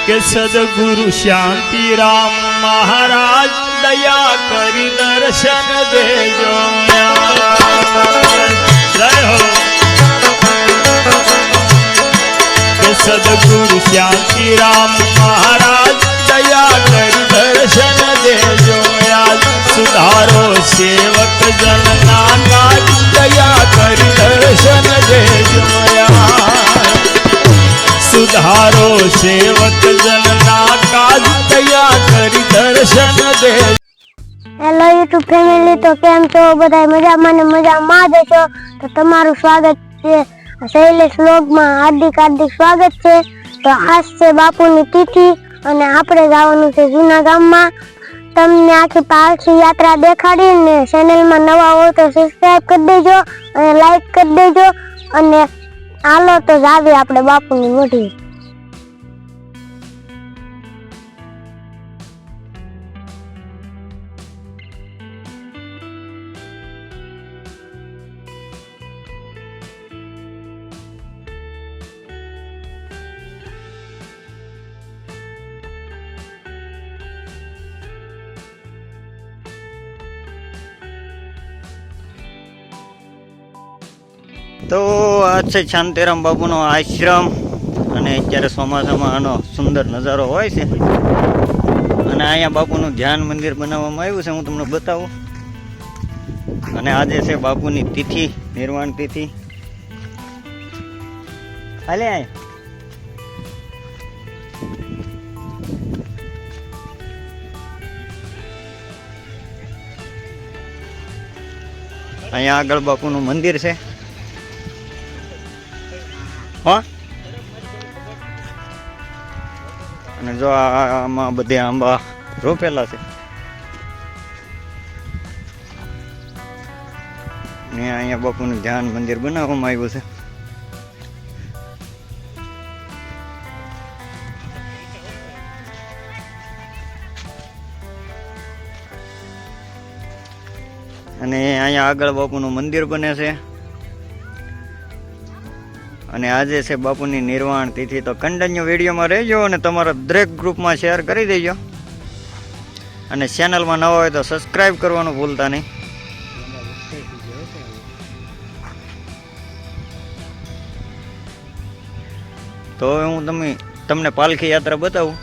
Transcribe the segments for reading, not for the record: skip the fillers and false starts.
કે સદગુરુ શાંતિ રામ મહારાજ દયા કરી દર્શન દેજો જય હો કે સદગુરુ શાંતિ રામ મહારાજ દયા કરી દર્શન દેજો સુધારો સેવક જનના કાજ દયા કરી દર્શન દેજો સુધારો સેવક જનના કાજ દયા કરી દર્શન દેજો। હેલો યુટ્યુબ ફેમિલી, તો કેમ છો બધા? મજામાં ને મજામાં જ છો? તો તમારું સ્વાગત છે શૈલેષ વ્લોગમાં, હાર્દિક સ્વાગત છે। તો આજ છે બાપુની તિથિ અને આપણે જવાનું છે જૂના ગામમાં। તમને આખી પાલખી યાત્રા દેખાડીને ચેનલમાં નવા હો તો સબસ્ક્રાઇબ કરી દેજો અને લાઈક કરી દેજો અને હાલો તો જાવી આપણે બાપુની મોઢી। તો આ છે શાંતિરામ બાપુનો આશ્રમ અને અત્યારે ચોમાસામાં આનો સુંદર નજારો હોય છે અને અહીંયા બાપુનું ધ્યાન મંદિર બનાવવામાં આવ્યું છે, હું તમને બતાવું। અને આજે છે બાપુની તિથિ, નિર્વાણ તિથિ। હાલે અહીંયા આગળ બાપુનું મંદિર છે। હા, અને જો આમાં બધે આંબા રોપેલા છે ને અહીંયા બાપુનું ધ્યાન મંદિર બનાવવામાં આવ્યું છે। અને અહીંયા આગળ બાપુનું મંદિર બને છે અને આજે છે બાપુની નિર્વાણ તિથિ। તો કન્ટિન્યુ વિડીયોમાં રહેજો અને તમારા દરેક ગ્રુપમાં શેર કરી દેજો અને ચેનલમાં નવા હોય તો સબસ્ક્રાઈબ કરવાનું ભૂલતા નહીં। તો હવે હું તમને પાલખી યાત્રા બતાવું।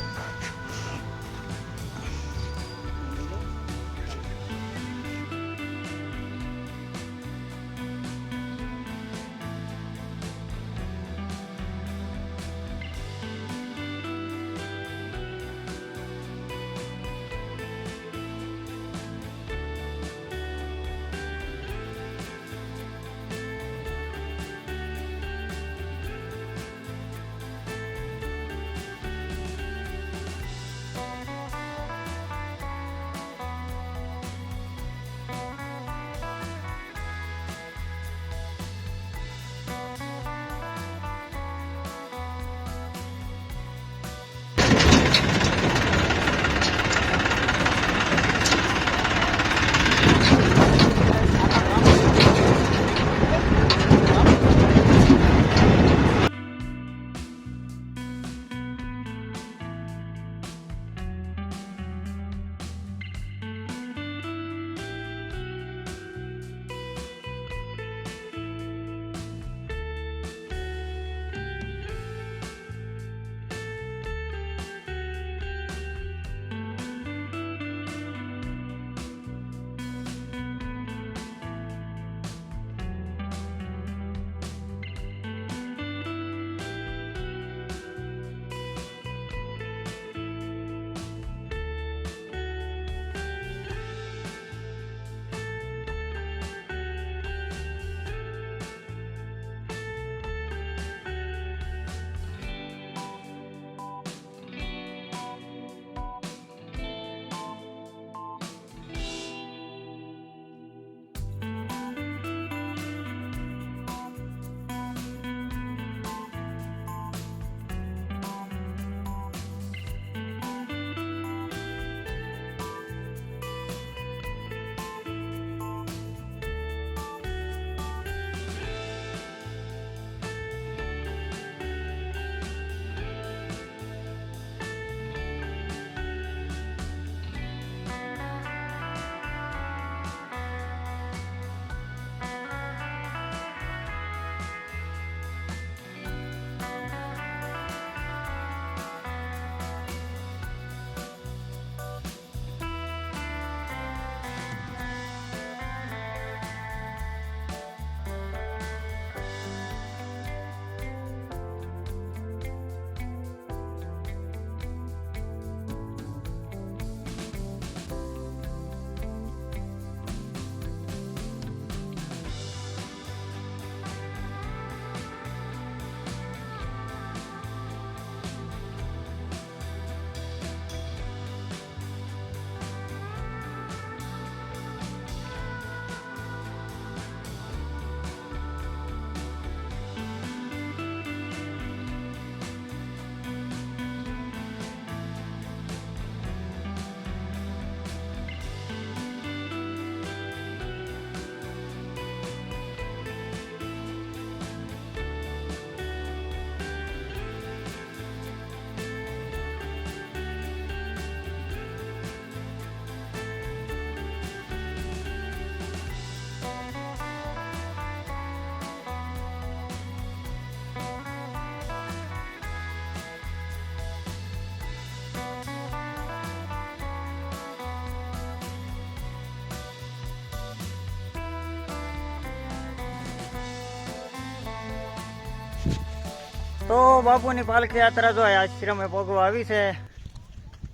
તો બાપુની પાલખી યાત્રા જો આ આશ્રમે પગવા આવી છે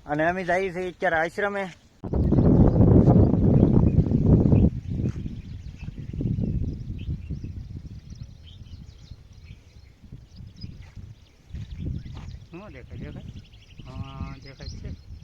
અને અમે જઈએ છીએ અત્યારે આશ્રમે. શું દેખાય દેખાય? હા દેખાય છે.